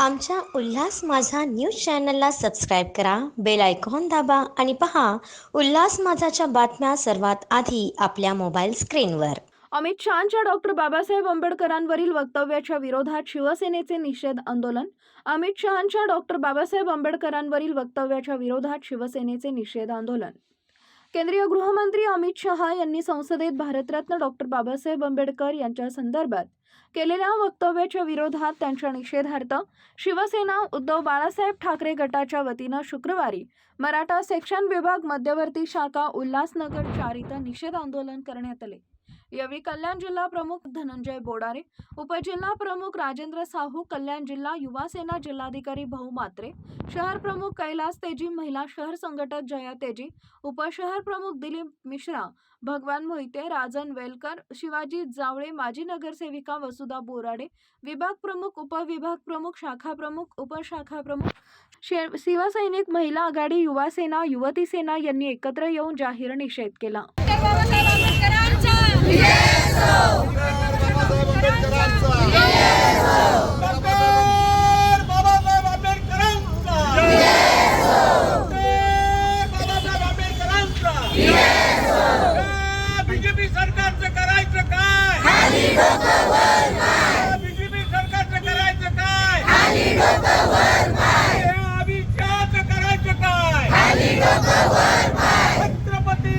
आमच्या उल्हास माझा न्यूज चॅनलला सबस्क्राईब करा, बेल आयकॉन दाबा आणि पहा उल्हास माझाच्या बातम्या सर्वात आधी आपल्या मोबाईल स्क्रीनवर. अमित शहांच्या डॉक्टर बाबासाहेब आंबेडकरांवरील वक्तव्याच्या विरोधात शिवसेनेचे निषेध आंदोलन. अमित शहांच्या डॉक्टर बाबासाहेब आंबेडकरांवरील वक्तव्याच्या विरोधात शिवसेनेचे निषेध आंदोलन. केंद्रीय गृहमंत्री अमित शहा यांनी संसदेत भारतरत्न डॉक्टर बाबासाहेब आंबेडकर यांच्या संदर्भात केलेल्या वक्तव्याच्या विरोधात त्यांच्या निषेधार्थ शिवसेना उद्धव बाळासाहेब ठाकरे गटाच्या वतीनं शुक्रवारी मराठा सेक्शन विभाग मध्यवर्ती शाखा उल्हासनगर 4 इथं निषेध आंदोलन करण्यात आले. यावेळी कल्याण जिल्हा प्रमुख धनंजय बोडारे, उपजिल्हा प्रमुख राजेंद्र साहू, कल्याण जिल्हा युवा सेना जिल्हाधिकारी भाऊ मात्रे, शहर प्रमुख कैलास तेजी, महिला शहर संघटक जया तेजी, उपशहर प्रमुख दिलीप मिश्रा, भगवान मोहिते, राजन वेलकर, शिवाजी जावळे, माजी नगरसेविका वसुधा बोराडे, विभाग प्रमुख, उपविभाग प्रमुख, शाखा प्रमुख, उपशाखा प्रमुख, शिवसैनिक, महिला आघाडी, युवा सेना, युवती सेना यांनी एकत्र येऊन जाहीर निषेध केला. बीजेपी सरकारचं करायचं काय? बीजेपी सरकारचं करायचं काय? अमित शहाचं करायचं काय? छत्रपती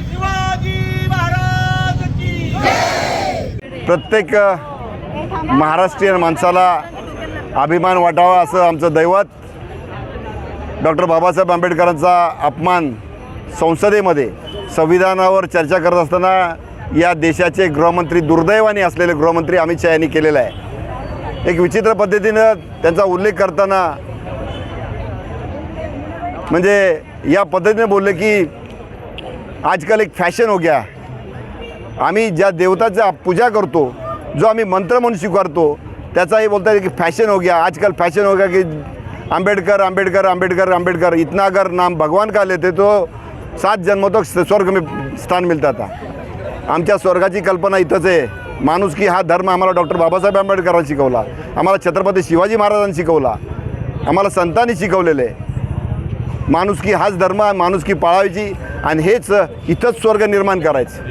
शिवाजी महाराज की जय. प्रत्येक महाराष्ट्रीयन माणसाला अभिमान वाटावा असं आमचं दैवत. डॉक्टर बाबासाहेब आंबेडकरांचा अपमान संसदेमध्ये संविधानावर चर्चा करत असताना या देशाचे गृहमंत्री, दुर्दैवाने असलेले गृहमंत्री अमित शहा यांनी केलेला आहे. एक विचित्र पद्धतीनं त्यांचा उल्लेख करताना म्हणजे या पद्धतीने बोलले की आजकाल एक फॅशन हो गया. आम्ही ज्या देवताची पूजा करतो, जो आम्ही मंत्र म्हणून स्वीकारतो, त्याचाही बोलता येईल की फॅशन हो गया. आजकल फॅशन हो गया की आंबेडकर आंबेडकर आंबेडकर आंबेडकर, इतना अगर नाम भगवान का लेते तो 7 जन्मों तक स्वर्ग में स्थान मिळता था. आमच्या स्वर्गाची कल्पना इथंच आहे. माणुसकी हा धर्म आम्हाला डॉक्टर बाबासाहेब आंबेडकरांनी शिकवला, आम्हाला छत्रपती शिवाजी महाराजांनी शिकवला, आम्हाला संतांनी शिकवलेलं आहे. माणुसकी हाच धर्म, माणुसकी पाळायची आणि हेच इथंच स्वर्ग निर्माण करायचं.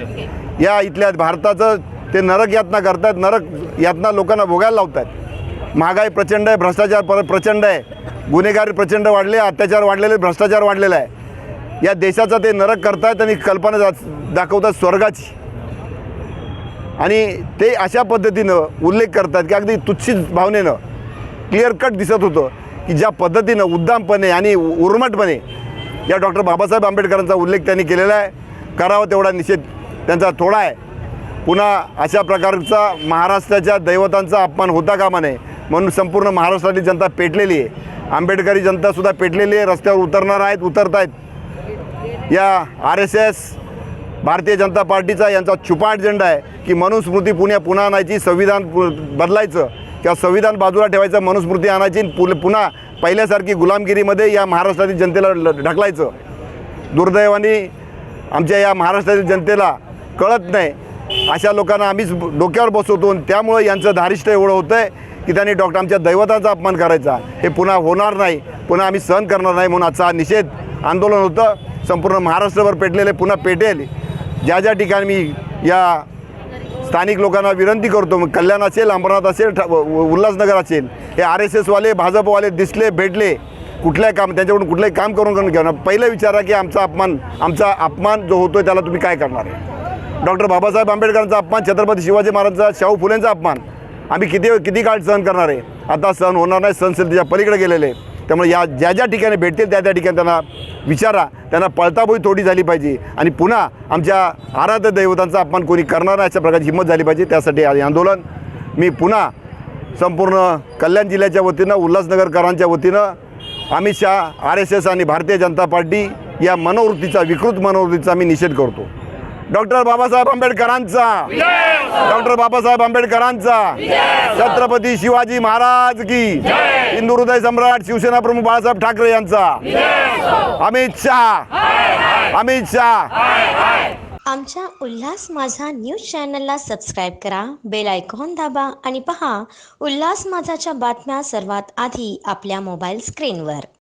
या इथल्या भारताचं ते नरक यातना करतात. नरक यातना लोकांना भोगायला लावतात. महागाई प्रचंड आहे, भ्रष्टाचार प्रचंड आहे, गुन्हेगारी प्रचंड वाढले, अत्याचार वाढलेले, भ्रष्टाचार वाढलेला आहे. या देशाचं ते नरक करतायत आणि कल्पना दाखवतात स्वर्गाची. आणि ते अशा पद्धतीनं उल्लेख करतात की अगदी तुच्छित भावनेनं क्लिअर कट दिसत होतं की ज्या पद्धतीनं उद्दामपणे आणि उर्मटपणे या डॉक्टर बाबासाहेब आंबेडकरांचा उल्लेख त्यांनी केलेला आहे. करावा तेवढा निषेध त्यांचा थोडा आहे. पुन्हा अशा प्रकारचा महाराष्ट्राच्या दैवतांचा अपमान होता कामा नये म्हणून संपूर्ण महाराष्ट्रातली जनता पेटलेली आहे. आंबेडकरी जनतासुद्धा पेटलेली आहे, रस्त्यावर उतरत आहेत. या RSS भारतीय जनता पार्टीचा यांचा छुपा अजेंडा आहे की मनुस्मृती पुन्हा आणायची, संविधान बदलायचं किंवा संविधान बाजूला ठेवायचं, मनुस्मृती आणायची, पुन्हा पहिल्यासारखी गुलामगिरीमध्ये या महाराष्ट्रातील जनतेला ढकलायचं. दुर्दैवाने आमच्या या महाराष्ट्रातील जनतेला कळत नाही. अशा लोकांना आम्हीच डोक्यावर बसवतो आणि त्यामुळं यांचं धारिष्ट एवढं होतं आहे की त्यांनी आमच्या दैवताचा अपमान करायचा. हे पुन्हा होणार नाही, पुन्हा आम्ही सहन करणार नाही. म्हणून आजचा निषेध आंदोलन होतं. संपूर्ण महाराष्ट्रभर पेटलेले, पुन्हा पेटेल. ज्या ठिकाणी मी या स्थानिक लोकांना विनंती करतो, मग कल्याण असेल, अंबरनाथ असेल, उल्हासनगर असेल, हे RSSवाले, भाजपवाले दिसले, भेटले, त्यांच्याकडून कुठलंही काम करून घेणार. पहिलं विचारा की आमचा अपमान जो होतो त्याला तुम्ही काय करणार आहे. डॉक्टर बाबासाहेब आंबेडकरांचा अपमान, छत्रपती शिवाजी महाराजांचा, शाहू फुलेंचा अपमान आम्ही किती काळ सहन करणार आहे. आता सहन होणार नाही. सहनशीलतेच्या पलीकडे गेलेले. त्यामुळे या ज्या ठिकाणी भेटतील त्या ठिकाणी त्यांना विचारा, त्यांना पळताबोळी थोडी झाली पाहिजे आणि पुन्हा आमच्या आराध्य दैवतांचा अपमान कोणी करणार नाही अशा प्रकारची हिंमत झाली पाहिजे. त्यासाठी हे आंदोलन मी पुन्हा संपूर्ण कल्याण जिल्ह्याच्या वतीनं, उल्हासनगरकरांच्या वतीनं अमित शहा, RSS आणि भारतीय जनता पार्टी या विकृत मनोवृत्तीचा मी निषेध करतो. डॉक्टर बाबासाहेब आंबेडकरांचा, डॉक्टर बाबासाहेब आंबेडकरांचा, छत्रपती शिवाजी महाराज की, हिंदू हृदय सम्राट शिवसेना प्रमुख बाळासाहेब ठाकरे यांचा, अमित शहा. आमच्या उल्हास माझा न्यूज चॅनलला सबस्क्राईब करा, बेल आयकॉन दाबा आणि पहा उल्हास माझाच्या बातम्या सर्वात आधी आपल्या मोबाईल स्क्रीनवर.